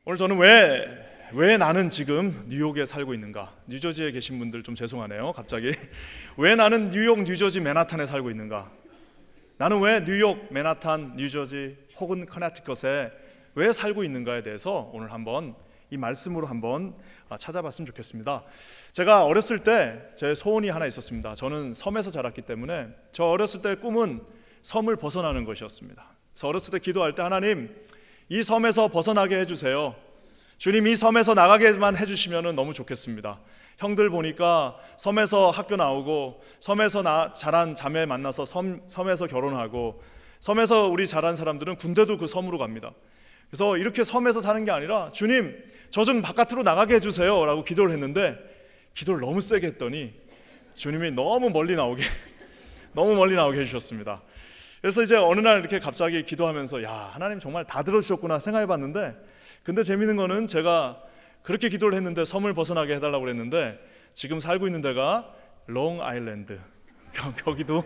오늘 저는 왜 나는 지금 뉴욕에 살고 있는가? 뉴저지에 계신 분들 좀 죄송하네요. 갑자기 왜 나는 뉴욕, 뉴저지, 맨하탄에 살고 있는가? 나는 왜 뉴욕, 맨하탄, 뉴저지 혹은 커네티컷에 왜 살고 있는가에 대해서 오늘 한번 이 말씀으로 한번 찾아봤으면 좋겠습니다. 제가 어렸을 때 제 소원이 하나 있었습니다. 저는 섬에서 자랐기 때문에 저 어렸을 때 꿈은 섬을 벗어나는 것이었습니다. 그래서 어렸을 때 기도할 때 하나님, 이 섬에서 벗어나게 해주세요. 주님, 이 섬에서 나가게만 해주시면 너무 좋겠습니다. 형들 보니까 섬에서 학교 나오고 섬에서 자란 자매 만나서 섬에서 결혼하고 섬에서 우리 자란 사람들은 군대도 그 섬으로 갑니다. 그래서 이렇게 섬에서 사는 게 아니라 주님, 저 좀 바깥으로 나가게 해주세요 라고 기도를 했는데, 기도를 너무 세게 했더니 주님이 너무 멀리 나오게 해주셨습니다. 그래서 이제 어느 날 이렇게 갑자기 기도하면서 하나님 정말 다 들어주셨구나 생각해봤는데, 근데 재밌는 거는 제가 그렇게 기도를 했는데 섬을 벗어나게 해달라고 그랬는데 지금 살고 있는 데가 롱아일랜드, 여기도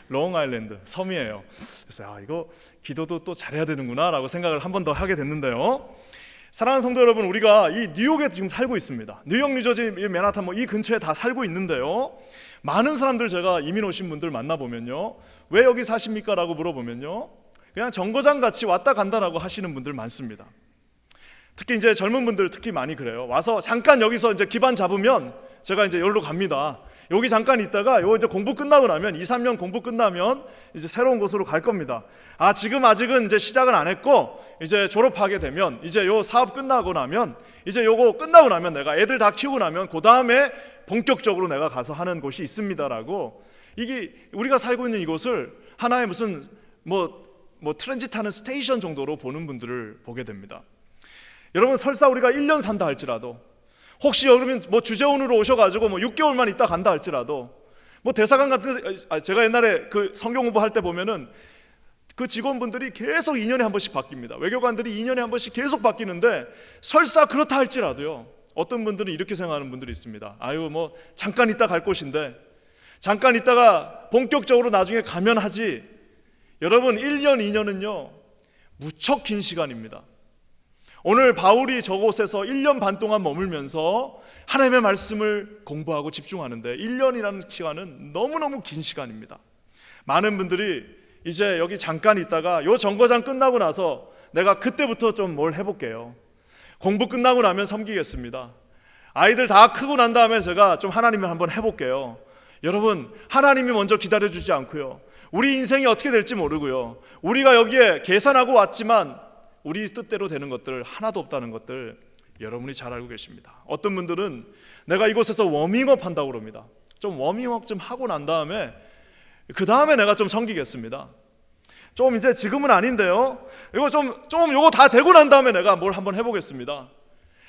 롱아일랜드 섬이에요. 그래서 이거 기도도 또 잘해야 되는구나 라고 생각을 한 번 더 하게 됐는데요. 사랑하는 성도 여러분, 우리가 이 뉴욕에 지금 살고 있습니다. 뉴욕, 뉴저지, 맨하탄 이 근처에 다 살고 있는데요, 많은 사람들 제가 이민 오신 분들 만나보면요, 왜 여기 사십니까? 라고 물어보면요, 그냥 정거장 같이 왔다 간다라고 하시는 분들 많습니다. 특히 이제 젊은 분들 특히 많이 그래요. 와서 잠깐 여기서 이제 기반 잡으면 제가 이제 여기로 갑니다. 여기 잠깐 있다가 이제 공부 끝나고 나면 2-3년 공부 끝나면 이제 새로운 곳으로 갈 겁니다. 지금 아직은 이제 시작은 안 했고 이제 졸업하게 되면 이제 요 사업 끝나고 나면 이제 요거 끝나고 나면 내가 애들 다 키우고 나면 그 다음에 본격적으로 내가 가서 하는 곳이 있습니다라고, 이게 우리가 살고 있는 이곳을 하나의 무슨 트랜짓하는 스테이션 정도로 보는 분들을 보게 됩니다. 여러분, 설사 우리가 1년 산다 할지라도, 혹시 여러분 주재원으로 오셔가지고 6개월만 있다 간다 할지라도, 대사관 같은, 제가 옛날에 그 성경 공부할 때 보면은 그 직원분들이 계속 2년에 한 번씩 바뀝니다. 외교관들이 2년에 한 번씩 계속 바뀌는데, 설사 그렇다 할지라도요, 어떤 분들은 이렇게 생각하는 분들이 있습니다. 잠깐 있다 갈 곳인데 잠깐 있다가 본격적으로 나중에 가면 하지. 여러분, 1년, 2년은요 무척 긴 시간입니다. 오늘 바울이 저곳에서 1년 반 동안 머물면서 하나님의 말씀을 공부하고 집중하는데 1년이라는 시간은 너무너무 긴 시간입니다. 많은 분들이 이제 여기 잠깐 있다가 요 정거장 끝나고 나서 내가 그때부터 좀 뭘 해볼게요. 공부 끝나고 나면 섬기겠습니다. 아이들 다 크고 난 다음에 제가 좀 하나님을 한번 해볼게요. 여러분, 하나님이 먼저 기다려주지 않고요, 우리 인생이 어떻게 될지 모르고요, 우리가 여기에 계산하고 왔지만 우리 뜻대로 되는 것들 하나도 없다는 것들 여러분이 잘 알고 계십니다. 어떤 분들은 내가 이곳에서 워밍업 한다고 그럽니다. 좀 워밍업 좀 하고 난 다음에 그 다음에 내가 좀 섬기겠습니다. 좀 이제 지금은 아닌데요, 이거 좀 요거 다 되고 난 다음에 내가 뭘 한번 해보겠습니다.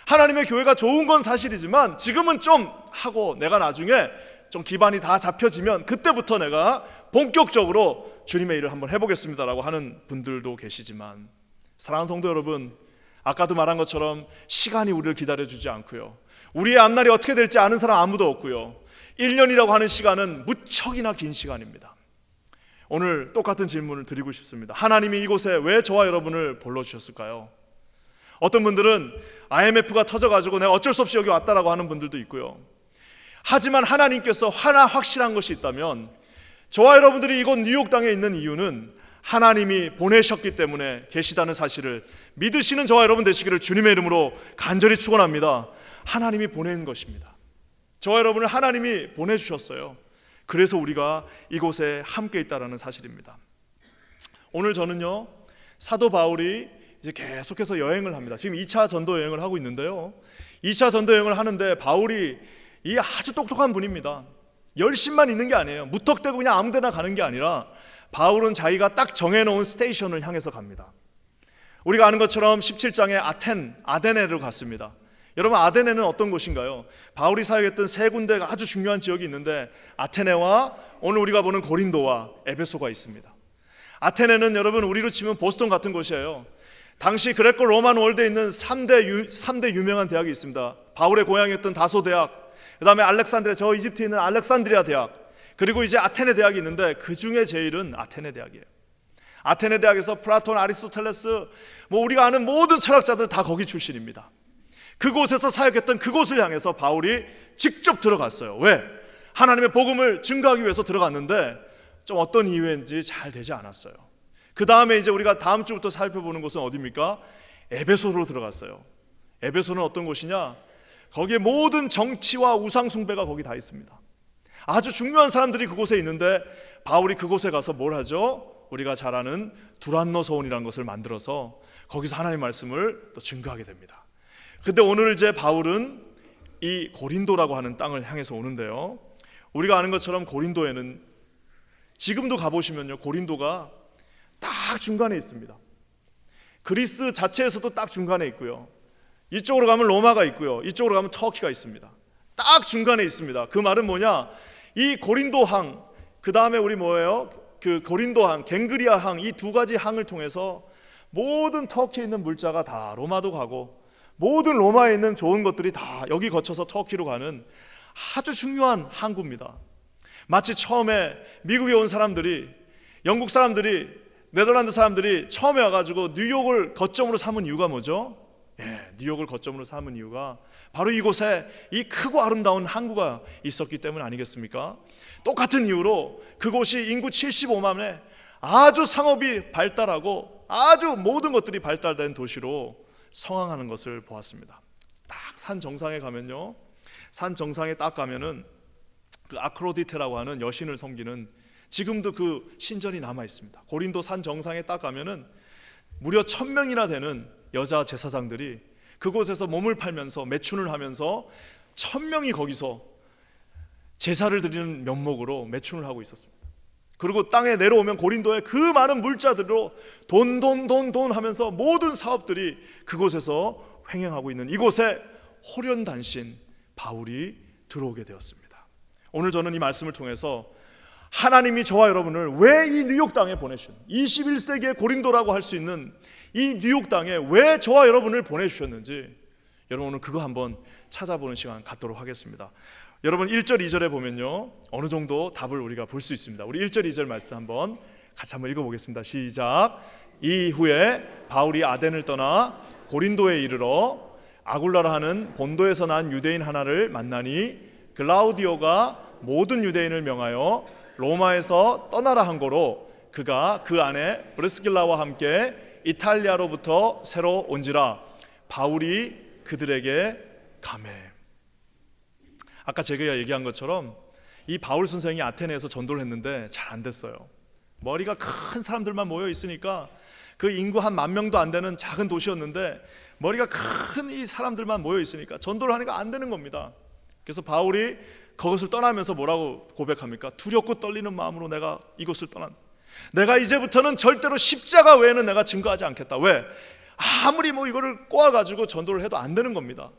하나님의 교회가 좋은 건 사실이지만 지금은 좀 하고 내가 나중에 좀 기반이 다 잡혀지면 그때부터 내가 본격적으로 주님의 일을 한번 해보겠습니다라고 하는 분들도 계시지만, 사랑하는 성도 여러분, 아까도 말한 것처럼 시간이 우리를 기다려주지 않고요, 우리의 앞날이 어떻게 될지 아는 사람 아무도 없고요, 1년이라고 하는 시간은 무척이나 긴 시간입니다. 오늘 똑같은 질문을 드리고 싶습니다. 하나님이 이곳에 왜 저와 여러분을 불러주셨을까요? 어떤 분들은 IMF가 터져가지고 내가 어쩔 수 없이 여기 왔다라고 하는 분들도 있고요. 하지만 하나님께서 하나 확실한 것이 있다면, 저와 여러분들이 이곳 뉴욕 땅에 있는 이유는 하나님이 보내셨기 때문에 계시다는 사실을 믿으시는 저와 여러분 되시기를 주님의 이름으로 간절히 축원합니다. 하나님이 보낸 것입니다. 저와 여러분을 하나님이 보내주셨어요. 그래서 우리가 이곳에 함께 있다는 사실입니다. 오늘 저는요, 사도 바울이 이제 계속해서 여행을 합니다. 지금 2차 전도 여행을 하고 있는데요, 2차 전도 여행을 하는데 바울이 이 아주 똑똑한 분입니다. 열심만 있는 게 아니에요. 무턱대고 그냥 아무 데나 가는 게 아니라 바울은 자기가 딱 정해놓은 스테이션을 향해서 갑니다. 우리가 아는 것처럼 17장에 아데네로 갔습니다. 여러분, 아데네는 어떤 곳인가요? 바울이 사역했던 세 군데가 아주 중요한 지역이 있는데, 아테네와 오늘 우리가 보는 고린도와 에베소가 있습니다. 아테네는 여러분 우리로 치면 보스턴 같은 곳이에요. 당시 그레코 로만 월드에 있는 3대 유명한 대학이 있습니다. 바울의 고향이었던 다소 대학, 그 다음에 알렉산드리아, 저 이집트에 있는 알렉산드리아 대학, 그리고 이제 아테네 대학이 있는데 그 중에 제일은 아테네 대학이에요. 아테네 대학에서 플라톤, 아리스토텔레스, 우리가 아는 모든 철학자들 다 거기 출신입니다. 그곳에서 사역했던 그곳을 향해서 바울이 직접 들어갔어요. 왜? 하나님의 복음을 증거하기 위해서 들어갔는데 좀 어떤 이유인지 잘 되지 않았어요. 그 다음에 이제 우리가 다음 주부터 살펴보는 곳은 어디입니까? 에베소로 들어갔어요. 에베소는 어떤 곳이냐? 거기에 모든 정치와 우상 숭배가 거기 다 있습니다. 아주 중요한 사람들이 그곳에 있는데 바울이 그곳에 가서 뭘 하죠? 우리가 잘 아는 두란노 서원이라는 것을 만들어서 거기서 하나님의 말씀을 또 증거하게 됩니다. 근데 오늘 이제 바울은 이 고린도라고 하는 땅을 향해서 오는데요, 우리가 아는 것처럼 고린도에는 지금도 가보시면요, 고린도가 딱 중간에 있습니다. 그리스 자체에서도 딱 중간에 있고요, 이쪽으로 가면 로마가 있고요, 이쪽으로 가면 터키가 있습니다. 딱 중간에 있습니다. 그 말은 뭐냐? 이 고린도항, 그 다음에 우리 뭐예요? 그 고린도항, 갱그리아항, 이 두 가지 항을 통해서 모든 터키에 있는 물자가 다 로마도 가고 모든 로마에 있는 좋은 것들이 다 여기 거쳐서 터키로 가는 아주 중요한 항구입니다. 마치 처음에 미국에 온 사람들이, 영국 사람들이, 네덜란드 사람들이 처음에 와가지고 뉴욕을 거점으로 삼은 이유가 뭐죠? 뉴욕을 거점으로 삼은 이유가 바로 이곳에 이 크고 아름다운 항구가 있었기 때문 아니겠습니까? 똑같은 이유로 그곳이 인구 75만에 아주 상업이 발달하고 아주 모든 것들이 발달된 도시로 성황하는 것을 보았습니다. 딱 산 정상에 가면요, 산 정상에 딱 가면은 그 아크로디테라고 하는 여신을 섬기는 지금도 그 신전이 남아 있습니다. 고린도 산 정상에 딱 가면은 무려 1000명이나 되는 여자 제사장들이 그곳에서 몸을 팔면서 매춘을 하면서 1000명이 거기서 제사를 드리는 면목으로 매춘을 하고 있었습니다. 그리고 땅에 내려오면 고린도의 그 많은 물자들로 돈 하면서 모든 사업들이 그곳에서 횡행하고 있는 이곳에 호련단신 바울이 들어오게 되었습니다. 오늘 저는 이 말씀을 통해서 하나님이 저와 여러분을 왜 이 뉴욕 땅에 보내주셨, 21세기의 고린도라고 할 수 있는 이 뉴욕 땅에 왜 저와 여러분을 보내주셨는지 여러분 오늘 그거 한번 찾아보는 시간 갖도록 하겠습니다. 여러분 1절 2절에 보면요, 어느 정도 답을 우리가 볼 수 있습니다. 우리 1절 2절 말씀 한번 같이 한번 읽어보겠습니다. 시작. 이후에 바울이 아덴을 떠나 고린도에 이르러 아굴라라 하는 본도에서 난 유대인 하나를 만나니 글라우디오가 모든 유대인을 명하여 로마에서 떠나라 한 거로 그가 그 안에 브리스길라와 함께 이탈리아로부터 새로 온지라 바울이 그들에게 가매. 아까 제가 얘기한 것처럼 이 바울 선생이 아테네에서 전도를 했는데 잘 안 됐어요. 머리가 큰 사람들만 모여 있으니까 그 인구 한 10,000명도 안 되는 작은 도시였는데 머리가 큰 이 사람들만 모여 있으니까 전도를 하니까 안 되는 겁니다. 그래서 바울이 그것을 떠나면서 뭐라고 고백합니까? 두렵고 떨리는 마음으로 내가 이곳을 내가 이제부터는 절대로 십자가 외에는 내가 증거하지 않겠다. 왜? 아무리 이거를 꼬아가지고 전도를 해도 안 되는 겁니다.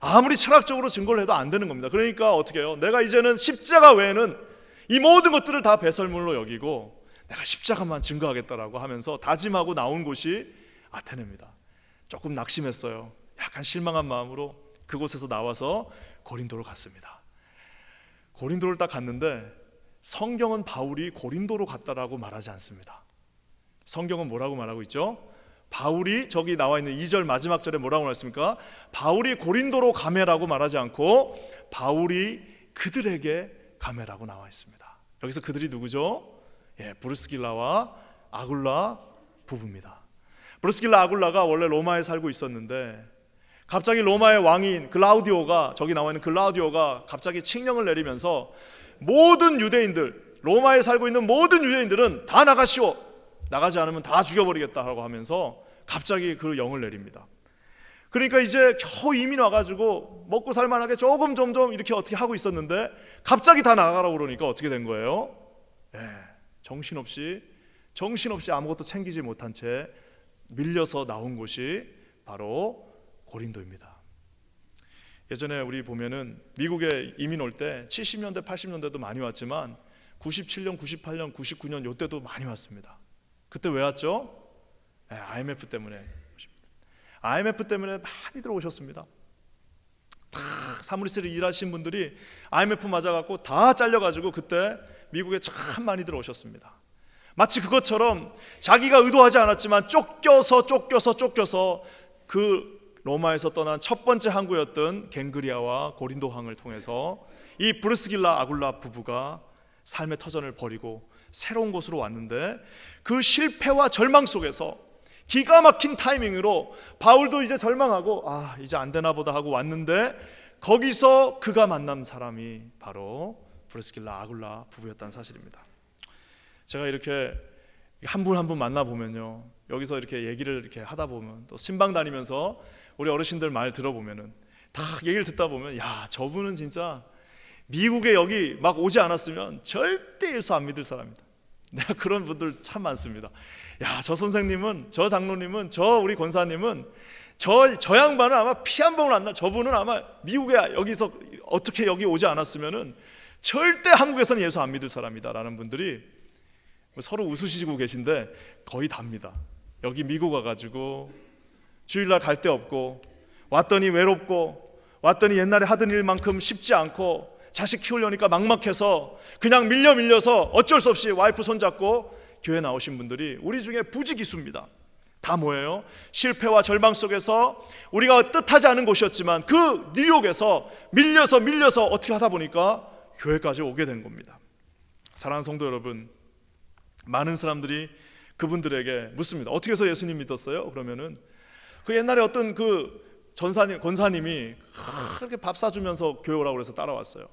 아무리 철학적으로 증거를 해도 안 되는 겁니다. 그러니까 어떻게 해요? 내가 이제는 십자가 외에는 이 모든 것들을 다 배설물로 여기고 내가 십자가만 증거하겠다라고 하면서 다짐하고 나온 곳이 아테네입니다. 조금 낙심했어요. 약간 실망한 마음으로 그곳에서 나와서 고린도로 갔습니다. 고린도를 딱 갔는데 성경은 바울이 고린도로 갔다라고 말하지 않습니다. 성경은 뭐라고 말하고 있죠? 바울이 저기 나와 있는 2절 마지막 절에 뭐라고 말했습니까? 바울이 고린도로 가매라고 말하지 않고 바울이 그들에게 가매라고 나와 있습니다. 여기서 그들이 누구죠? 브리스길라와 아굴라 부부입니다. 브리스길라 아굴라가 원래 로마에 살고 있었는데 갑자기 로마의 왕인 글라우디오가, 저기 나와 있는 글라우디오가 갑자기 칙령을 내리면서 모든 유대인들, 로마에 살고 있는 모든 유대인들은 다 나가시오, 나가지 않으면 다 죽여버리겠다고 하면서 갑자기 그 영을 내립니다. 그러니까 이제 겨우 이민 와가지고 먹고 살만하게 조금 점점 이렇게 어떻게 하고 있었는데 갑자기 다 나가라고 그러니까 어떻게 된 거예요? 정신없이 아무것도 챙기지 못한 채 밀려서 나온 곳이 바로 고린도입니다. 예전에 우리 보면은 미국에 이민 올 때 70년대 80년대도 많이 왔지만 97년 98년 99년 이때도 많이 왔습니다. 그때 왜 왔죠? IMF 때문에. IMF 때문에 많이들 오셨습니다. 다 사무실에 일하신 분들이 IMF 맞아갖고 다 잘려가지고 그때 미국에 참 많이들 오셨습니다. 마치 그것처럼 자기가 의도하지 않았지만 쫓겨서 그 로마에서 떠난 첫 번째 항구였던 갱그리아와 고린도 항을 통해서 이 브리스길라 아굴라 부부가 삶의 터전을 버리고 새로운 곳으로 왔는데, 그 실패와 절망 속에서 기가 막힌 타이밍으로 바울도 이제 절망하고 이제 안 되나 보다 하고 왔는데, 거기서 그가 만난 사람이 바로 브리스길라 아굴라 부부였다는 사실입니다. 제가 이렇게 한 분 한 분 만나보면요, 여기서 이렇게 얘기를 이렇게 하다 보면, 또 신방 다니면서 우리 어르신들 말 들어보면은 다 얘기를 듣다 보면, 야, 저분은 진짜 미국에 여기 막 오지 않았으면 절대 예수 안 믿을 사람이다. 내가 그런 분들 참 많습니다. 야, 저 선생님은, 저 장로님은, 저 우리 권사님은, 저 양반은 아마 피 한 방울 안 나. 저분은 아마 미국에 여기서 어떻게 여기 오지 않았으면은 절대 한국에서는 예수 안 믿을 사람이다라는 분들이 서로 웃으시고 계신데 거의 답니다. 여기 미국 와가지고 주일날 갈 데 없고, 왔더니 외롭고, 왔더니 옛날에 하던 일만큼 쉽지 않고, 자식 키우려니까 막막해서 그냥 밀려서 어쩔 수 없이 와이프 손잡고 교회 나오신 분들이 우리 중에 부지기수입니다. 다 뭐예요? 실패와 절망 속에서 우리가 뜻하지 않은 곳이었지만 그 뉴욕에서 밀려서 어떻게 하다 보니까 교회까지 오게 된 겁니다. 사랑하는 성도 여러분, 많은 사람들이 그분들에게 묻습니다. 어떻게 해서 예수님 믿었어요? 그러면은 그 옛날에 어떤 그 권사님이 그렇게 밥 사주면서 교회 오라고 그래서 따라왔어요.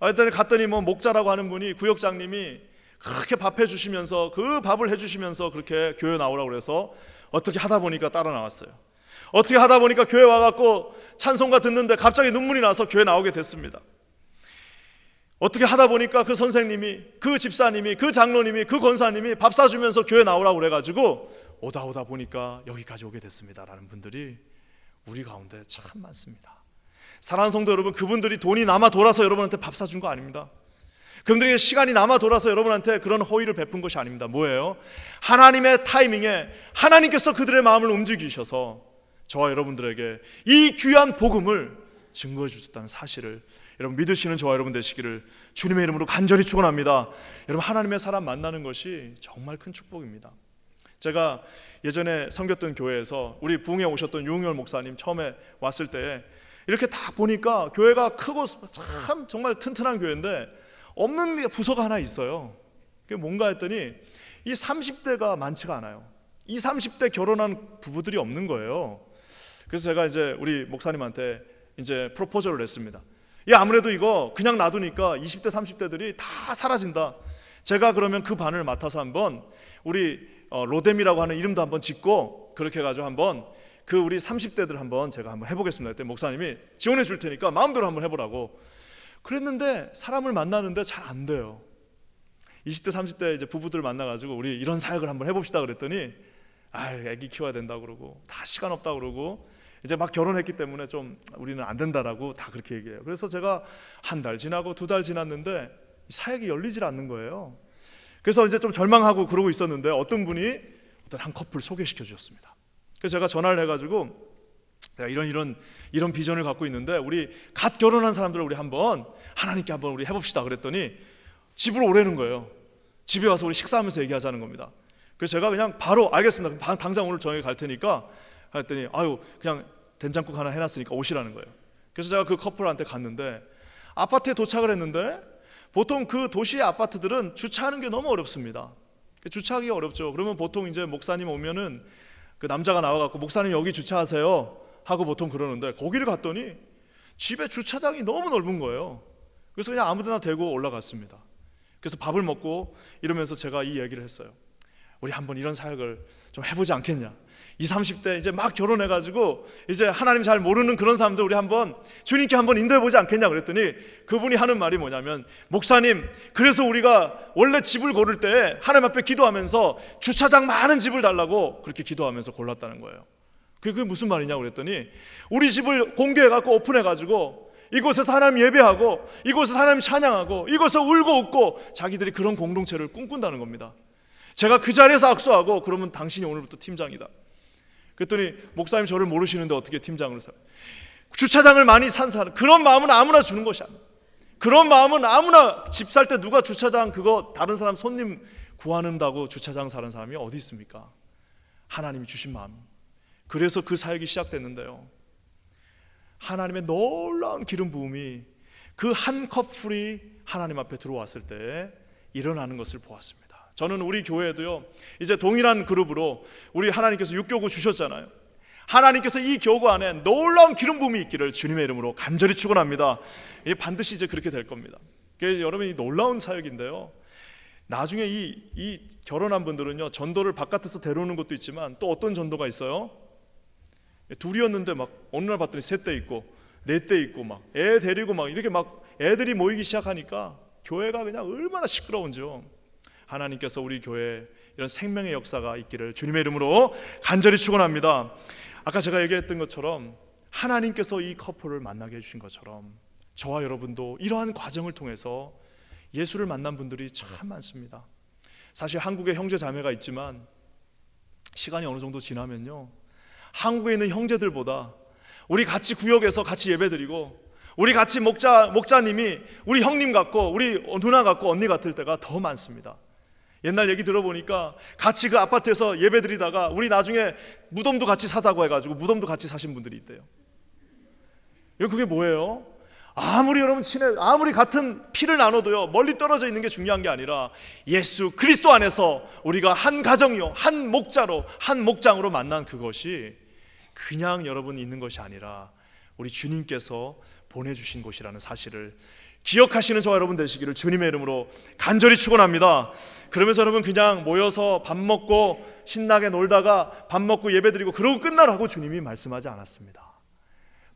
일단 갔더니 뭐 목자라고 하는 분이, 구역장님이 그렇게 밥 해주시면서, 그 밥을 해주시면서 그렇게 교회 나오라고 그래서 어떻게 하다 보니까 따라 나왔어요. 어떻게 하다 보니까 교회 와갖고 찬송가 듣는데 갑자기 눈물이 나서 교회 나오게 됐습니다. 어떻게 하다 보니까 그 선생님이, 그 집사님이, 그 장로님이, 그 권사님이 밥 사주면서 교회 나오라고 그래가지고 오다 보니까 여기까지 오게 됐습니다 라는 분들이 우리 가운데 참 많습니다. 사랑하는 성도 여러분, 그분들이 돈이 남아 돌아서 여러분한테 밥 사준 거 아닙니다. 그분들에게 시간이 남아 돌아서 여러분한테 그런 호의를 베푼 것이 아닙니다. 뭐예요? 하나님의 타이밍에 하나님께서 그들의 마음을 움직이셔서 저와 여러분들에게 이 귀한 복음을 증거해 주셨다는 사실을 여러분 믿으시는 저와 여러분 되시기를 주님의 이름으로 간절히 축원합니다. 여러분, 하나님의 사람 만나는 것이 정말 큰 축복입니다. 제가 예전에 섬겼던 교회에서 우리 부흥에 오셨던 유흥열 목사님 처음에 왔을 때 이렇게 딱 보니까 교회가 크고 참 정말 튼튼한 교회인데 없는 부서가 하나 있어요. 그게 뭔가 했더니 이 30대가 많지가 않아요. 이 30대 결혼한 부부들이 없는 거예요. 그래서 제가 이제 우리 목사님한테 이제 프로포저를 냈습니다. 아무래도 이거 그냥 놔두니까 20대 30대들이 다 사라진다. 제가 그러면 그 반을 맡아서 한번 우리 로뎀이라고 하는 이름도 한번 짓고 그렇게 해가지고 한번 그 우리 30대들 한번 제가 한번 해보겠습니다. 그때 목사님이 지원해 줄 테니까 마음대로 한번 해보라고 그랬는데 사람을 만나는데 잘 안 돼요. 20대 30대 이제 부부들 만나가지고 우리 이런 사역을 한번 해봅시다 그랬더니 애기 키워야 된다고 그러고 다 시간 없다고 그러고 이제 막 결혼했기 때문에 좀 우리는 안 된다라고 다 그렇게 얘기해요. 그래서 제가 한 달 지나고 2달 지났는데 사역이 열리질 않는 거예요. 그래서 이제 좀 절망하고 그러고 있었는데 어떤 분이 어떤 한 커플 소개시켜 주셨습니다. 그래서 제가 전화를 해가지고 내가 이런 비전을 갖고 있는데 우리 갓 결혼한 사람들을 우리 한번 하나님께 한번 우리 해봅시다 그랬더니 집으로 오라는 거예요. 집에 와서 우리 식사하면서 얘기하자는 겁니다. 그래서 제가 그냥 바로 알겠습니다. 당장 오늘 저녁에 갈 테니까 했더니 그냥 된장국 하나 해놨으니까 오시라는 거예요. 그래서 제가 그 커플한테 갔는데 아파트에 도착을 했는데 보통 그 도시의 아파트들은 주차하는 게 너무 어렵습니다. 주차하기가 어렵죠. 그러면 보통 이제 목사님 오면은 그 남자가 나와갖고 목사님 여기 주차하세요 하고 보통 그러는데 거기를 갔더니 집에 주차장이 너무 넓은 거예요. 그래서 그냥 아무데나 대고 올라갔습니다. 그래서 밥을 먹고 이러면서 제가 이 얘기를 했어요. 우리 한번 이런 사역을 좀 해보지 않겠냐. 20, 30대 이제 막 결혼해가지고 이제 하나님 잘 모르는 그런 사람들 우리 한번 주님께 한번 인도해보지 않겠냐 그랬더니 그분이 하는 말이 뭐냐면 목사님 그래서 우리가 원래 집을 고를 때 하나님 앞에 기도하면서 주차장 많은 집을 달라고 그렇게 기도하면서 골랐다는 거예요. 그게 무슨 말이냐고 그랬더니 우리 집을 공개해갖고 오픈해가지고 이곳에서 하나님 예배하고 이곳에서 하나님 찬양하고 이곳에서 울고 웃고 자기들이 그런 공동체를 꿈꾼다는 겁니다. 제가 그 자리에서 악수하고 그러면 당신이 오늘부터 팀장이다. 그랬더니 목사님 저를 모르시는데 어떻게 팀장을 사? 주차장을 많이 산 사람 그런 마음은 아무나 주는 것이 아니에요. 그런 마음은 아무나 집 살 때 누가 주차장 그거 다른 사람 손님 구한다고 주차장 사는 사람이 어디 있습니까? 하나님이 주신 마음. 그래서 그 사역이 시작됐는데요, 하나님의 놀라운 기름 부음이 그 한 커플이 하나님 앞에 들어왔을 때 일어나는 것을 보았습니다. 저는 우리 교회도요, 이제 동일한 그룹으로 우리 하나님께서 육교구 주셨잖아요. 하나님께서 이 교구 안에 놀라운 기름 부음이 있기를 주님의 이름으로 간절히 축원합니다. 이게 반드시 이제 그렇게 될 겁니다. 그래서 여러분, 이 놀라운 사역인데요, 나중에 이 결혼한 분들은요, 전도를 바깥에서 데려오는 것도 있지만 또 어떤 전도가 있어요? 둘이었는데 막 어느 날 봤더니 셋대 있고 넷대 있고 막 애 데리고 막 이렇게 막 애들이 모이기 시작하니까 교회가 그냥 얼마나 시끄러운지요. 하나님께서 우리 교회에 이런 생명의 역사가 있기를 주님의 이름으로 간절히 축원합니다. 아까 제가 얘기했던 것처럼 하나님께서 이 커플을 만나게 해주신 것처럼 저와 여러분도 이러한 과정을 통해서 예수를 만난 분들이 참 많습니다. 사실 한국에 형제 자매가 있지만 시간이 어느 정도 지나면요, 한국에 있는 형제들보다 우리 같이 구역에서 같이 예배드리고 우리 같이 목자님이 우리 형님 같고 우리 누나 같고 언니 같을 때가 더 많습니다. 옛날 얘기 들어보니까 같이 그 아파트에서 예배드리다가 우리 나중에 무덤도 같이 사자고 해가지고 무덤도 같이 사신 분들이 있대요. 그게 뭐예요? 아무리 여러분 아무리 같은 피를 나눠도요, 멀리 떨어져 있는 게 중요한 게 아니라 예수 그리스도 안에서 우리가 한 가정이요, 한 목자로, 한 목장으로 만난 그것이 그냥 여러분이 있는 것이 아니라 우리 주님께서 보내주신 곳이라는 사실을 기억하시는 저와 여러분 되시기를 주님의 이름으로 간절히 축원합니다. 그러면서 여러분 그냥 모여서 밥 먹고 신나게 놀다가 밥 먹고 예배드리고 그러고 끝나라고 주님이 말씀하지 않았습니다.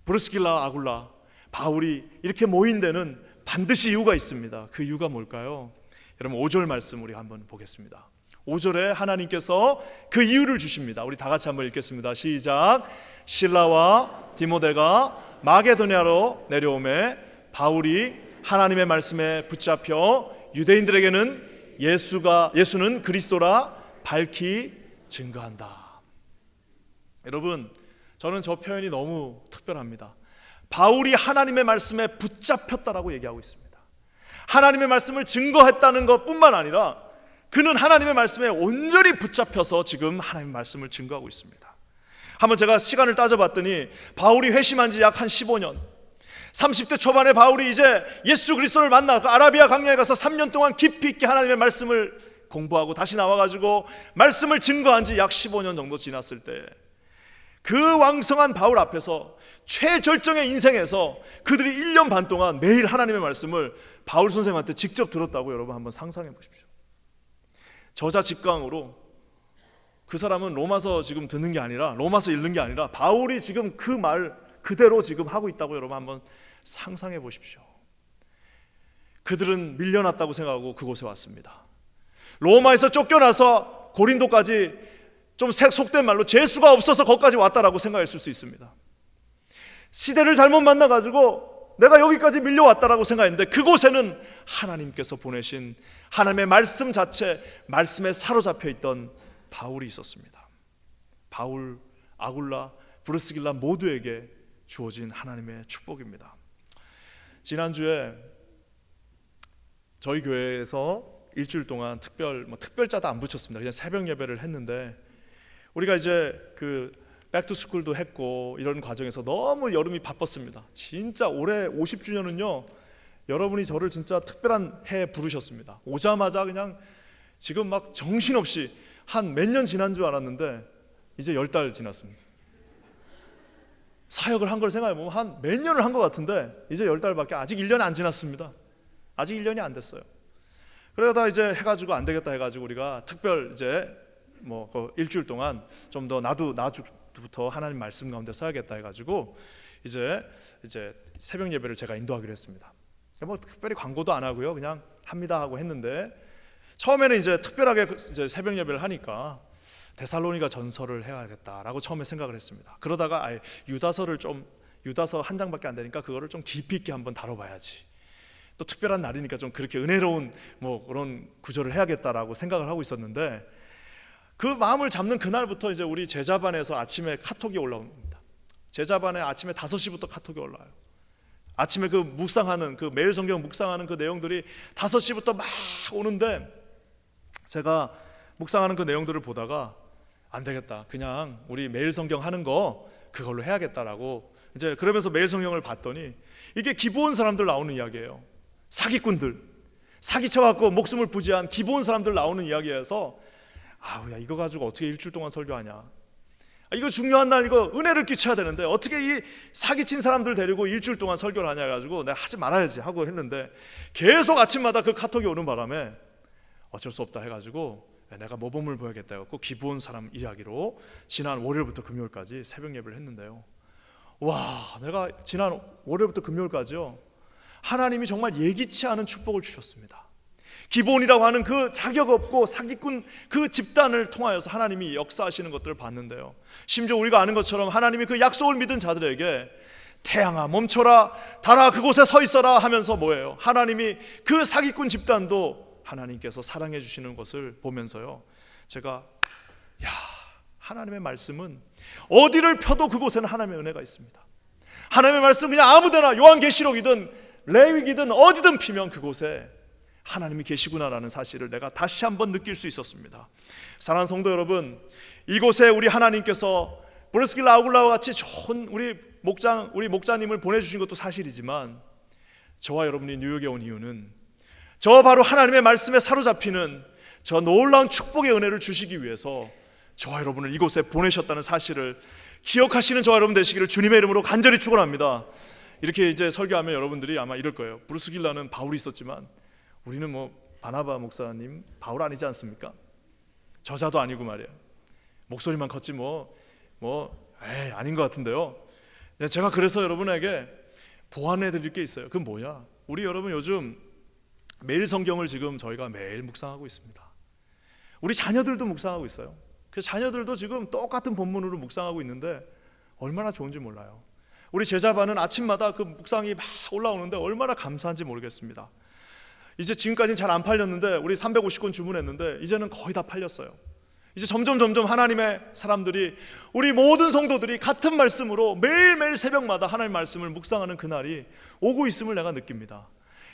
브리스길라, 아굴라, 바울이 이렇게 모인 데는 반드시 이유가 있습니다. 그 이유가 뭘까요? 여러분 5절 말씀 우리 한번 보겠습니다. 5절에 하나님께서 그 이유를 주십니다. 우리 다 같이 한번 읽겠습니다. 시작. 실라와 디모데가 마게도냐로 내려오매 바울이 하나님의 말씀에 붙잡혀 유대인들에게는 예수는 그리스도라 밝히 증거한다. 여러분, 저는 저 표현이 너무 특별합니다. 바울이 하나님의 말씀에 붙잡혔다라고 얘기하고 있습니다. 하나님의 말씀을 증거했다는 것뿐만 아니라 그는 하나님의 말씀에 온전히 붙잡혀서 지금 하나님의 말씀을 증거하고 있습니다. 한번 제가 시간을 따져봤더니 바울이 회심한 지 약 한 15년, 30대 초반에 바울이 이제 예수 그리스도를 만나 그 아라비아 광야에 가서 3년 동안 깊이 있게 하나님의 말씀을 공부하고 다시 나와가지고 말씀을 증거한 지 약 15년 정도 지났을 때 그 왕성한 바울 앞에서 최절정의 인생에서 그들이 1년 반 동안 매일 하나님의 말씀을 바울 선생님한테 직접 들었다고 여러분 한번 상상해 보십시오. 저자 직강으로 그 사람은 로마서 지금 듣는 게 아니라 로마서 읽는 게 아니라 바울이 지금 그 말 그대로 지금 하고 있다고 여러분 한번 상상해 보십시오. 그들은 밀려났다고 생각하고 그곳에 왔습니다. 로마에서 쫓겨나서 고린도까지 좀 속된 말로 재수가 없어서 거기까지 왔다라고 생각했을 수 있습니다. 시대를 잘못 만나가지고 내가 여기까지 밀려왔다라고 생각했는데 그곳에는 하나님께서 보내신 하나님의 말씀 자체, 말씀에 사로잡혀 있던 바울이 있었습니다. 바울, 아굴라, 브리스길라 모두에게 주어진 하나님의 축복입니다. 지난주에 저희 교회에서 일주일 동안 특별자도 안 붙였습니다. 그냥 새벽 예배를 했는데 우리가 이제 그 백투스쿨도 했고 이런 과정에서 너무 여름이 바빴습니다. 진짜 올해 50주년은요 여러분이 저를 진짜 특별한 해에 부르셨습니다. 오자마자 그냥 지금 막 정신없이 한 몇 년 지난 줄 알았는데 이제 10달 지났습니다. 사역을 한 걸 생각해보면 한 몇 년을 한 것 같은데 이제 10달밖에 아직 1년이 안 지났습니다. 아직 1년이 안 됐어요. 그러다 이제 해가지고 안 되겠다 해가지고 우리가 특별 이제 그 일주일 동안 좀 더 나주부터 하나님 말씀 가운데 서야겠다 해가지고 이제 새벽 예배를 제가 인도하기로 했습니다. 뭐 특별히 광고도 안 하고요, 그냥 합니다 하고 했는데 처음에는 이제 특별하게 이제 새벽 예배를 하니까 데살로니가 전서를 해야겠다라고 처음에 생각을 했습니다. 그러다가 유다서 한 장밖에 안 되니까 그거를 좀 깊이 있게 한번 다뤄봐야지. 또 특별한 날이니까 좀 그렇게 은혜로운 뭐 그런 구조를 해야겠다라고 생각을 하고 있었는데 그 마음을 잡는 그날부터 이제 우리 제자반에서 아침에 카톡이 올라옵니다. 제자반에 아침에 5시부터 카톡이 올라와요. 아침에 그 묵상하는 그 매일 성경 묵상하는 그 내용들이 5시부터 막 오는데 제가 묵상하는 그 내용들을 보다가 안 되겠다, 그냥 우리 매일 성경 하는 거 그걸로 해야겠다라고 이제 그러면서 매일 성경을 봤더니 이게 기부온 사람들 나오는 이야기예요. 사기꾼들, 사기쳐갖고 목숨을 부지한 기부온 사람들 나오는 이야기여서 야, 이거 가지고 어떻게 일주일 동안 설교하냐, 이거 중요한 날 이거 은혜를 끼쳐야 되는데 어떻게 이 사기친 사람들 데리고 일주일 동안 설교를 하냐 해가지고 내가 하지 말아야지 하고 했는데 계속 아침마다 그 카톡이 오는 바람에 어쩔 수 없다 해가지고 내가 모범을 보여야겠다 해갖고 기부온 사람 이야기로 지난 월요일부터 금요일까지 새벽 예배를 했는데요, 와, 내가 지난 월요일부터 금요일까지요, 하나님이 정말 예기치 않은 축복을 주셨습니다. 기본이라고 하는 그 자격 없고 사기꾼 그 집단을 통하여서 하나님이 역사하시는 것들을 봤는데요, 심지어 우리가 아는 것처럼 하나님이 그 약속을 믿은 자들에게 태양아 멈춰라, 달아 그곳에 서 있어라 하면서 뭐예요? 하나님이 그 사기꾼 집단도 하나님께서 사랑해 주시는 것을 보면서요, 제가 하나님의 말씀은 어디를 펴도 그곳에는 하나님의 은혜가 있습니다. 하나님의 말씀 그냥 아무데나 요한계시록이든 레위기든 어디든 피면 그곳에 하나님이 계시구나라는 사실을 내가 다시 한번 느낄 수 있었습니다. 사랑하는 성도 여러분, 이곳에 우리 하나님께서 브리스길라 아굴라와 같이 좋은 우리 목자님을 보내주신 것도 사실이지만 저와 여러분이 뉴욕에 온 이유는 저 바로 하나님의 말씀에 사로잡히는 저 놀라운 축복의 은혜를 주시기 위해서 저와 여러분을 이곳에 보내셨다는 사실을 기억하시는 저와 여러분 되시기를 주님의 이름으로 간절히 축원합니다. 이렇게 이제 설교하면 여러분들이 아마 이럴 거예요. 브루스길라는 바울이 있었지만 우리는 뭐 바나바 목사님 바울 아니지 않습니까? 저자도 아니고 말이에요. 목소리만 컸지 아닌 것 같은데요. 제가 그래서 여러분에게 보완해 드릴 게 있어요. 그건 뭐야? 우리 여러분 요즘 매일 성경을 지금 저희가 매일 묵상하고 있습니다. 우리 자녀들도 묵상하고 있어요. 그 자녀들도 지금 똑같은 본문으로 묵상하고 있는데 얼마나 좋은지 몰라요. 우리 제자반은 아침마다 그 묵상이 막 올라오는데 얼마나 감사한지 모르겠습니다. 이제 지금까지는 잘 안 팔렸는데 우리 350권 주문했는데 이제는 거의 다 팔렸어요. 이제 점점 하나님의 사람들이, 우리 모든 성도들이 같은 말씀으로 매일매일 새벽마다 하나님의 말씀을 묵상하는 그날이 오고 있음을 내가 느낍니다.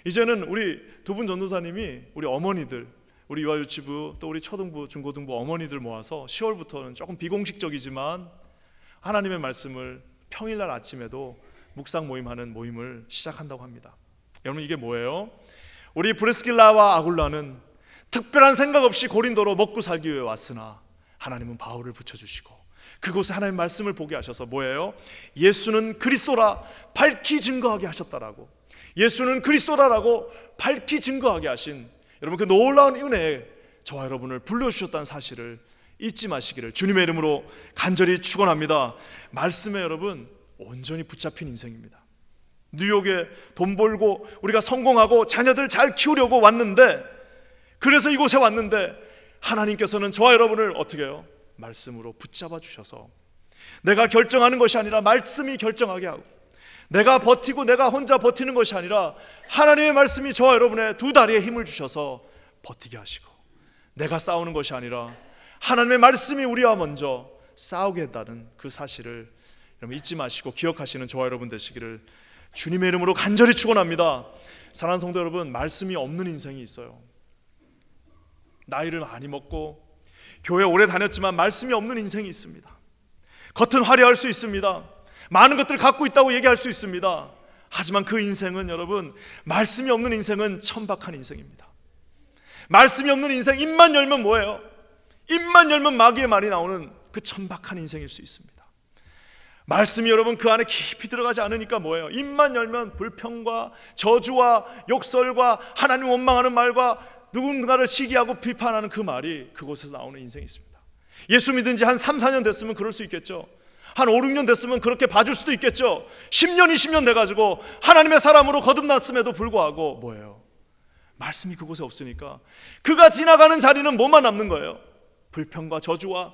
이제는 우리 두 분 전도사님이 우리 어머니들, 우리 유아유치부 또 우리 초등부 중고등부 어머니들 모아서 10월부터는 조금 비공식적이지만 하나님의 말씀을 평일날 아침에도 묵상 모임하는 모임을 시작한다고 합니다. 여러분, 이게 뭐예요? 우리 브리스길라와 아굴라는 특별한 생각 없이 고린도로 먹고 살기 위해 왔으나 하나님은 바울을 붙여주시고 그곳에 하나님의 말씀을 보게 하셔서 뭐예요? 예수는 그리스도라 밝히 증거하게 하셨다라고, 예수는 그리스도라라고 밝히 증거하게 하신 여러분 그 놀라운 은혜에 저와 여러분을 불러주셨다는 사실을 잊지 마시기를 주님의 이름으로 간절히 축원합니다. 말씀에 여러분 온전히 붙잡힌 인생입니다. 뉴욕에 돈 벌고 우리가 성공하고 자녀들 잘 키우려고 왔는데, 그래서 이곳에 왔는데 하나님께서는 저와 여러분을 어떻게 해요? 말씀으로 붙잡아 주셔서 내가 결정하는 것이 아니라 말씀이 결정하게 하고, 내가 버티고 내가 혼자 버티는 것이 아니라 하나님의 말씀이 저와 여러분의 두 다리에 힘을 주셔서 버티게 하시고, 내가 싸우는 것이 아니라 하나님의 말씀이 우리와 먼저 싸우게 했다는 그 사실을 여러분 잊지 마시고 기억하시는 저와 여러분 되시기를 주님의 이름으로 간절히 축원합니다. 사랑하는 성도 여러분, 말씀이 없는 인생이 있어요. 나이를 많이 먹고 교회 오래 다녔지만 말씀이 없는 인생이 있습니다. 겉은 화려할 수 있습니다. 많은 것들을 갖고 있다고 얘기할 수 있습니다. 하지만 그 인생은 여러분, 말씀이 없는 인생은 천박한 인생입니다. 말씀이 없는 인생, 입만 열면 뭐예요? 입만 열면 마귀의 말이 나오는 그 천박한 인생일 수 있습니다. 말씀이 여러분 그 안에 깊이 들어가지 않으니까 뭐예요? 입만 열면 불평과 저주와 욕설과 하나님 원망하는 말과 누군가를 시기하고 비판하는 그 말이 그곳에서 나오는 인생이 있습니다. 예수 믿은 지 한 3, 4년 됐으면 그럴 수 있겠죠. 한 5, 6년 됐으면 그렇게 봐줄 수도 있겠죠. 10년, 20년 돼가지고 하나님의 사람으로 거듭났음에도 불구하고 뭐예요? 말씀이 그곳에 없으니까 그가 지나가는 자리는 뭐만 남는 거예요? 불평과 저주와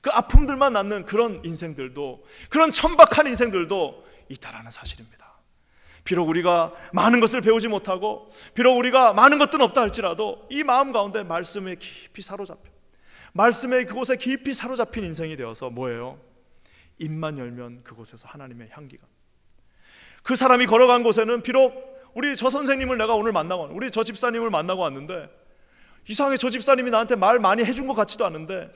그 아픔들만 남는 그런 인생들도, 그런 천박한 인생들도 있다라는 사실입니다. 비록 우리가 많은 것을 배우지 못하고 비록 우리가 많은 것들은 없다 할지라도 이 마음 가운데 말씀에 깊이 사로잡혀, 말씀에 그곳에 깊이 사로잡힌 인생이 되어서 뭐예요? 입만 열면 그곳에서 하나님의 향기가, 그 사람이 걸어간 곳에는 비록 우리 저 선생님을 내가 오늘 만나고, 우리 저 집사님을 만나고 왔는데 이상하게 저 집사님이 나한테 말 많이 해준 것 같지도 않은데,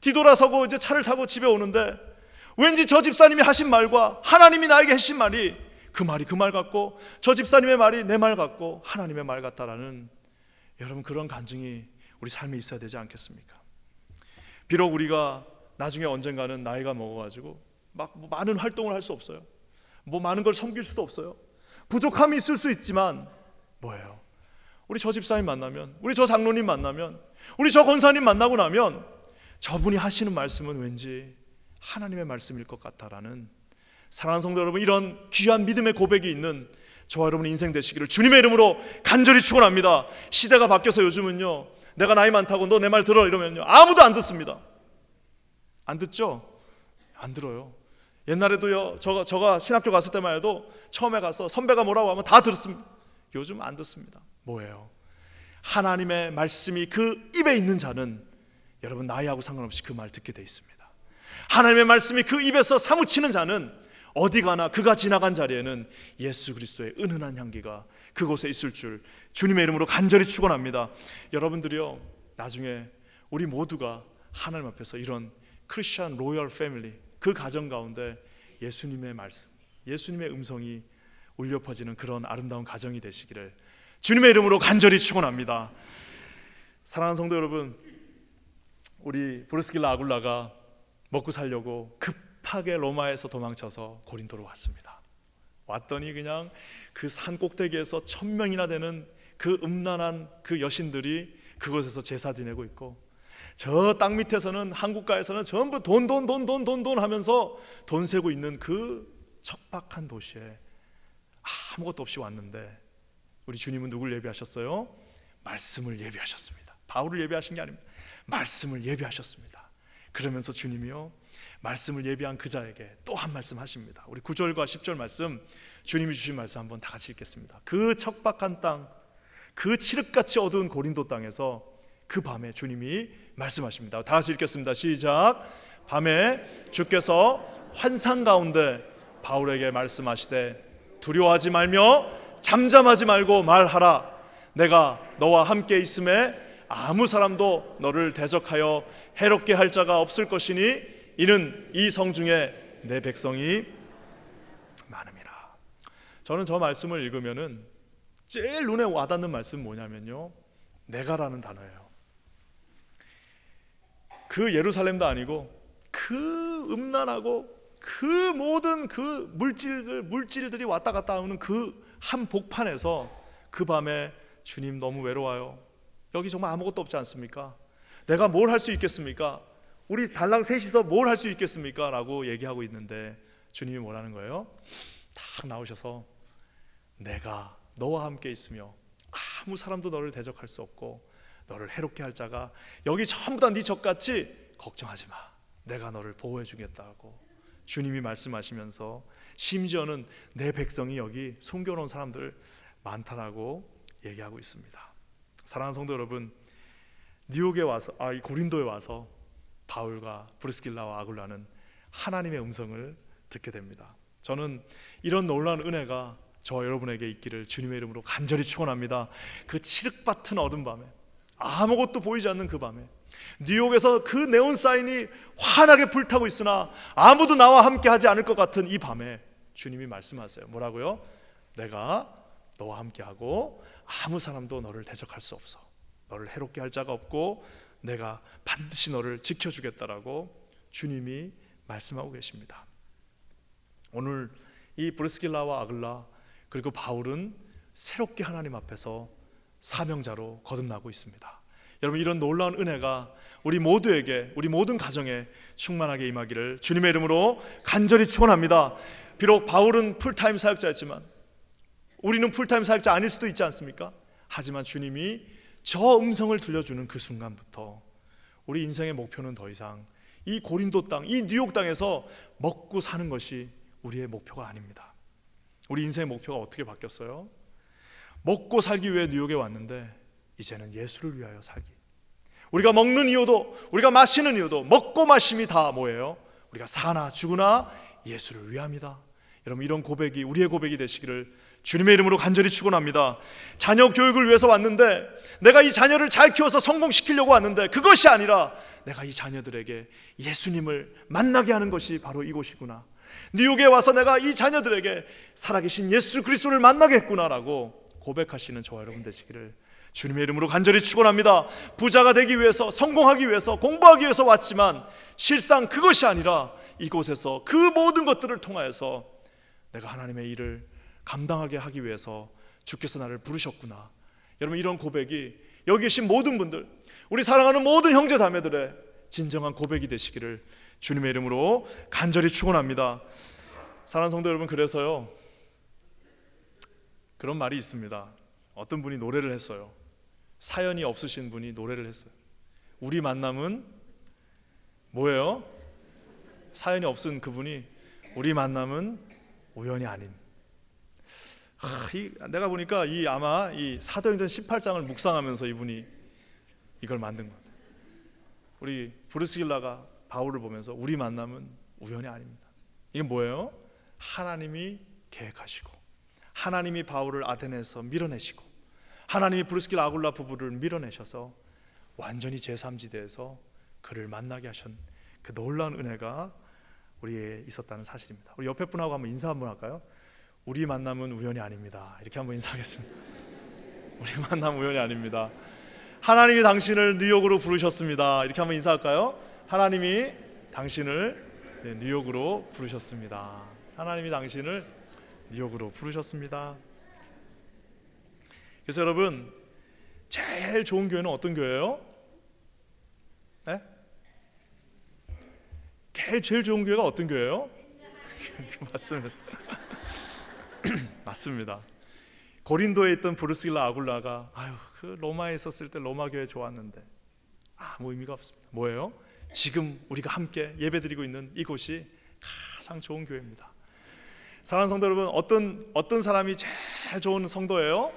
뒤돌아서고 이제 차를 타고 집에 오는데 왠지 저 집사님이 하신 말과 하나님이 나에게 하신 말이 그 말이 그 말 같고 저 집사님의 말이 내 말 같고 하나님의 말 같다라는, 여러분 그런 간증이 우리 삶에 있어야 되지 않겠습니까? 비록 우리가 나중에 언젠가는 나이가 먹어가지고 막 많은 활동을 할 수 없어요. 많은 걸 섬길 수도 없어요. 부족함이 있을 수 있지만 뭐예요? 우리 저 집사님 만나면, 우리 저 장로님 만나면, 우리 저 권사님 만나고 나면 저분이 하시는 말씀은 왠지 하나님의 말씀일 것 같다라는, 사랑하는 성도 여러분, 이런 귀한 믿음의 고백이 있는 저와 여러분의 인생 되시기를 주님의 이름으로 간절히 축원합니다. 시대가 바뀌어서 요즘은요, 내가 나이 많다고 너 내 말 들어 이러면요 아무도 안 듣습니다. 안 듣죠? 안 들어요. 옛날에도요, 저가 신학교 갔을 때만 해도 처음에 가서 선배가 뭐라고 하면 다 들었습니다. 요즘 안 듣습니다. 뭐예요? 하나님의 말씀이 그 입에 있는 자는 여러분 나이하고 상관없이 그 말 듣게 돼 있습니다. 하나님의 말씀이 그 입에서 사무치는 자는 어디 가나 그가 지나간 자리에는 예수 그리스도의 은은한 향기가 그곳에 있을 줄 주님의 이름으로 간절히 축원합니다. 여러분들이요, 나중에 우리 모두가 하나님 앞에서 이런 크리스천 로열 패밀리, 그 가정 가운데 예수님의 말씀, 예수님의 음성이 울려 퍼지는 그런 아름다운 가정이 되시기를 주님의 이름으로 간절히 축원합니다. 사랑하는 성도 여러분, 우리 브리스길라 아굴라가 먹고 살려고 급하게 로마에서 도망쳐서 고린도로 왔습니다. 왔더니 그냥 그 산 꼭대기에서 1000명이나 되는 그 음란한 그 여신들이 그곳에서 제사 지내고 있고, 저 땅 밑에서는 한국가에서는 전부 돈 하면서 돈 세고 있는 그 척박한 도시에 아무것도 없이 왔는데, 우리 주님은 누굴 예비하셨어요? 말씀을 예비하셨습니다. 바울을 예비하신 게 아닙니다. 말씀을 예비하셨습니다. 그러면서 주님이요, 말씀을 예비한 그 자에게 또 한 말씀 하십니다. 우리 9절과 10절 말씀, 주님이 주신 말씀 한번 다 같이 읽겠습니다. 그 척박한 땅, 그 칠흑같이 어두운 고린도 땅에서 그 밤에 주님이 말씀하십니다. 다 같이 읽겠습니다. 시작. 밤에 주께서 환상 가운데 바울에게 말씀하시되 두려워하지 말며 잠잠하지 말고 말하라. 내가 너와 함께 있음에 아무 사람도 너를 대적하여 해롭게 할 자가 없을 것이니 이는 이 성중에 내 백성이 많음이라. 저는 저 말씀을 읽으면은 제일 눈에 와닿는 말씀은 뭐냐면요, 내가라는 단어예요. 그 예루살렘도 아니고 그 음란하고 그 모든 그 물질들이 왔다 갔다 하는 그 한 복판에서 그 밤에 주님 너무 외로워요. 여기 정말 아무것도 없지 않습니까? 내가 뭘 할 수 있겠습니까? 우리 달랑 셋이서 뭘 할 수 있겠습니까? 라고 얘기하고 있는데 주님이 뭐라는 거예요? 딱 나오셔서 내가 너와 함께 있으며 아무 사람도 너를 대적할 수 없고 너를 해롭게 할 자가 여기 전부 다 네 적같이 걱정하지 마. 내가 너를 보호해 주겠다고 주님이 말씀하시면서 심지어는 내 백성이 여기 숨겨놓은 사람들 많다라고 얘기하고 있습니다. 사랑하는 성도 여러분, 뉴욕에 와서 이 고린도에 와서 바울과 브리스길라와 아굴라는 하나님의 음성을 듣게 됩니다. 저는 이런 놀라운 은혜가 저와 여러분에게 있기를 주님의 이름으로 간절히 축원합니다. 그 칠흑밭은 어두운 밤에, 아무것도 보이지 않는 그 밤에 뉴욕에서 그 네온 사인이 환하게 불타고 있으나 아무도 나와 함께 하지 않을 것 같은 이 밤에 주님이 말씀하세요. 뭐라고요? 내가 너와 함께하고 아무 사람도 너를 대적할 수 없어. 너를 해롭게 할 자가 없고 내가 반드시 너를 지켜주겠다라고 주님이 말씀하고 계십니다. 오늘 이 브리스길라와 아글라 그리고 바울은 새롭게 하나님 앞에서 사명자로 거듭나고 있습니다. 여러분, 이런 놀라운 은혜가 우리 모두에게, 우리 모든 가정에 충만하게 임하기를 주님의 이름으로 간절히 축원합니다. 비록 바울은 풀타임 사역자였지만 우리는 풀타임 사역자 아닐 수도 있지 않습니까? 하지만 주님이 저 음성을 들려주는 그 순간부터 우리 인생의 목표는 더 이상 이 고린도 땅, 이 뉴욕 땅에서 먹고 사는 것이 우리의 목표가 아닙니다. 우리 인생의 목표가 어떻게 바뀌었어요? 먹고 살기 위해 뉴욕에 왔는데 이제는 예수를 위하여 살기. 우리가 먹는 이유도, 우리가 마시는 이유도, 먹고 마심이 다 뭐예요? 우리가 사나 죽으나 예수를 위함이다. 여러분, 이런 고백이 우리의 고백이 되시기를 주님의 이름으로 간절히 축원합니다. 자녀 교육을 위해서 왔는데, 내가 이 자녀를 잘 키워서 성공시키려고 왔는데, 그것이 아니라 내가 이 자녀들에게 예수님을 만나게 하는 것이 바로 이곳이구나, 뉴욕에 와서 내가 이 자녀들에게 살아계신 예수 그리스도를 만나게 했구나라고 고백하시는 저와 여러분 되시기를 주님의 이름으로 간절히 축원합니다. 부자가 되기 위해서, 성공하기 위해서, 공부하기 위해서 왔지만 실상 그것이 아니라 이곳에서 그 모든 것들을 통하여서 내가 하나님의 일을 감당하게 하기 위해서 주께서 나를 부르셨구나. 여러분, 이런 고백이 여기 계신 모든 분들, 우리 사랑하는 모든 형제 자매들의 진정한 고백이 되시기를 주님의 이름으로 간절히 축원합니다. 사랑하는 성도 여러분, 그래서요, 그런 말이 있습니다. 어떤 분이 노래를 했어요. 사연이 없으신 분이 노래를 했어요. 우리 만남은 뭐예요? 사연이 없은 그분이 우리 만남은 우연이 아님. 내가 보니까 아마 이 사도행전 18장을 묵상하면서 이분이 이걸 만든 것 같아요. 우리 브루스길라가 바울을 보면서 우리 만남은 우연이 아닙니다. 이게 뭐예요? 하나님이 계획하시고, 하나님이 바울을 아테네에서 밀어내시고, 하나님이 브루스길라 아굴라 부부를 밀어내셔서 완전히 제3지대에서 그를 만나게 하신 그 놀라운 은혜가 우리에 있었다는 사실입니다. 우리 옆에 분하고 한번 인사 한번 할까요? 우리 만남은 우연이 아닙니다. 이렇게 한번 인사하겠습니다. 우리 만남은 우연이 아닙니다. 하나님이 당신을 뉴욕으로 부르셨습니다. 이렇게 한번 인사할까요? 하나님이 당신을 뉴욕으로 부르셨습니다. 하나님이 당신을 뉴욕으로 부르셨습니다. 그래서 여러분, 제일 좋은 교회는 어떤 교회예요? 네? 제일 좋은 교회가 어떤 교회예요? 맞습니다. 맞습니다. 고린도에 있던 브루스길라 아굴라가 그 로마에 있었을 때 로마 교회 좋았는데 아무 의미가 없습니다. 뭐예요? 지금 우리가 함께 예배드리고 있는 이곳이 가장 좋은 교회입니다. 사랑하는 성도 여러분, 어떤 사람이 제일 좋은 성도예요?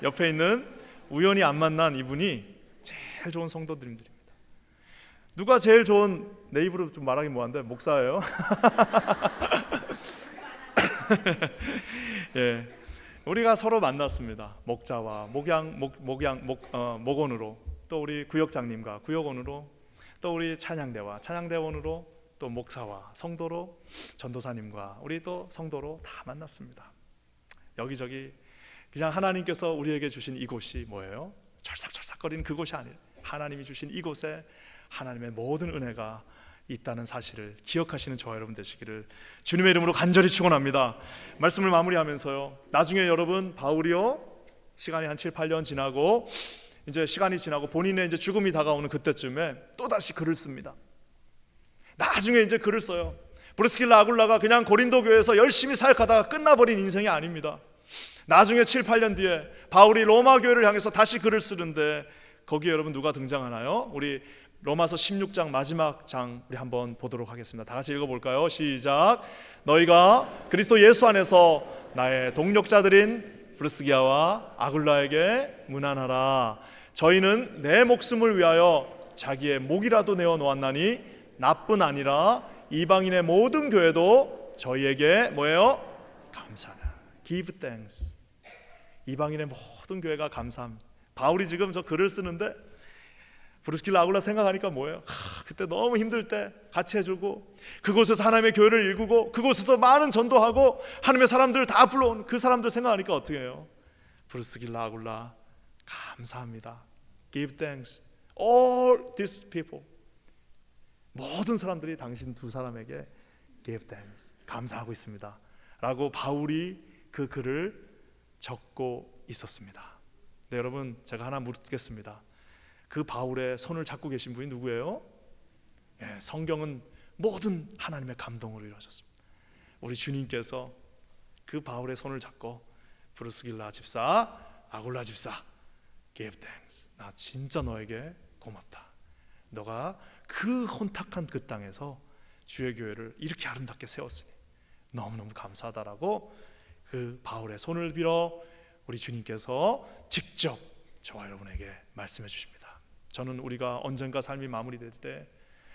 옆에 있는 우연히 안 만난 이분이 제일 좋은 성도들입니다. 누가 제일 좋은, 내 입으로 좀 말하기 뭐한데 목사예요. 예, 우리가 서로 만났습니다. 목자와 목원으로, 또 우리 구역장님과 구역원으로, 또 우리 찬양대와 찬양대원으로, 또 목사와 성도로, 전도사님과 우리 또 성도로 다 만났습니다. 여기저기 그냥 하나님께서 우리에게 주신 이곳이 뭐예요? 철삭철삭거리는 그곳이 아니에요. 하나님이 주신 이곳에 하나님의 모든 은혜가 있다는 사실을 기억하시는 저와 여러분 되시기를 주님의 이름으로 간절히 축원합니다. 말씀을 마무리하면서요, 나중에 여러분, 바울이요, 시간이 한 7, 8년 지나고 이제 시간이 지나고 본인의 이제 죽음이 다가오는 그때쯤에 또 다시 글을 씁니다. 나중에 이제 글을 써요. 브루스길라 아굴라가 그냥 고린도 교회에서 열심히 사역하다가 끝나버린 인생이 아닙니다. 나중에 7, 8년 뒤에 바울이 로마 교회를 향해서 다시 글을 쓰는데 거기에 여러분 누가 등장하나요? 우리 로마서 16장 마지막 장 우리 한번 보도록 하겠습니다. 다 같이 읽어볼까요? 시작. 너희가 그리스도 예수 안에서 나의 동력자들인 브루스기아와 아굴라에게 문안하라. 저희는 내 목숨을 위하여 자기의 목이라도 내어 놓았나니 나뿐 아니라 이방인의 모든 교회도 저희에게 뭐예요? 감사하라. Give thanks. 이방인의 모든 교회가 감사합니다. 바울이 지금 저 글을 쓰는데 브루스길라 아굴라 생각하니까 뭐예요? 그때 너무 힘들 때 같이 해주고, 그곳에서 하나님의 교회를 일구고, 그곳에서 많은 전도하고 하나님의 사람들을 다 불러온 그 사람들 생각하니까 어떻게 해요? 브루스길라 아굴라 감사합니다. Give thanks. All these people. 모든 사람들이 당신 두 사람에게 give thanks. 감사하고 있습니다. 라고 바울이 그 글을 적고 있었습니다. 네, 여러분, 제가 하나 묻겠습니다. 그 바울의 손을 잡고 계신 분이 누구예요? 예, 성경은 모든 하나님의 감동으로 이루어졌습니다. 우리 주님께서 그 바울의 손을 잡고 브루스길라 집사, 아굴라 집사, give thanks. 나 진짜 너에게 고맙다. 너가 그 혼탁한 그 땅에서 주의 교회를 이렇게 아름답게 세웠으니 너무너무 감사하다라고 그 바울의 손을 빌어 우리 주님께서 직접 저와 여러분에게 말씀해 주십니다. 저는 우리가 언젠가 삶이 마무리될 때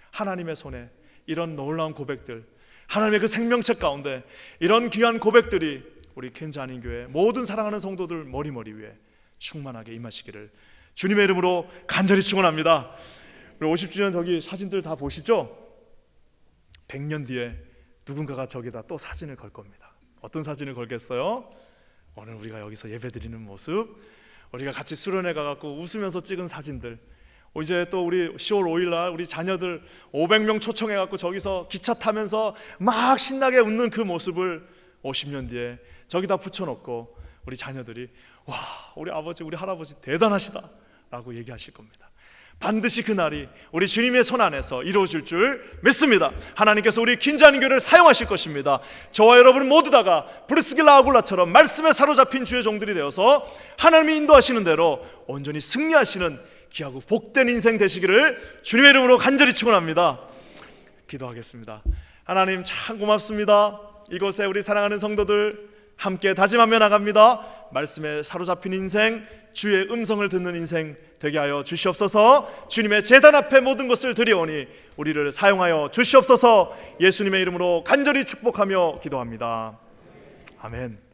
하나님의 손에 이런 놀라운 고백들, 하나님의 그 생명책 가운데 이런 귀한 고백들이 우리 퀸즈 한인교회 모든 사랑하는 성도들 머리머리 위에 충만하게 임하시기를 주님의 이름으로 간절히 축원합니다. 우리 50주년 저기 사진들 다 보시죠? 100년 뒤에 누군가가 저기다 또 사진을 걸 겁니다. 어떤 사진을 걸겠어요? 오늘 우리가 여기서 예배드리는 모습, 우리가 같이 수련회 가갖고 웃으면서 찍은 사진들, 이제 또 우리 10월 5일날 우리 자녀들 500명 초청해갖고 저기서 기차 타면서 막 신나게 웃는 그 모습을 50년 뒤에 저기다 붙여놓고 우리 자녀들이 와, 우리 아버지 우리 할아버지 대단하시다 라고 얘기하실 겁니다. 반드시 그날이 우리 주님의 손 안에서 이루어질 줄 믿습니다. 하나님께서 우리 퀸즈 한인교회를 사용하실 것입니다. 저와 여러분 모두 다가 브리스길라 아굴라처럼 말씀에 사로잡힌 주의 종들이 되어서 하나님이 인도하시는 대로 온전히 승리하시는 귀하고 복된 인생 되시기를 주님의 이름으로 간절히 축원합니다. 기도하겠습니다. 하나님 참 고맙습니다. 이곳에 우리 사랑하는 성도들 함께 다짐하며 나갑니다. 말씀에 사로잡힌 인생, 주의 음성을 듣는 인생 되게 하여 주시옵소서. 주님의 제단 앞에 모든 것을 드리오니 우리를 사용하여 주시옵소서. 예수님의 이름으로 간절히 축복하며 기도합니다. 아멘.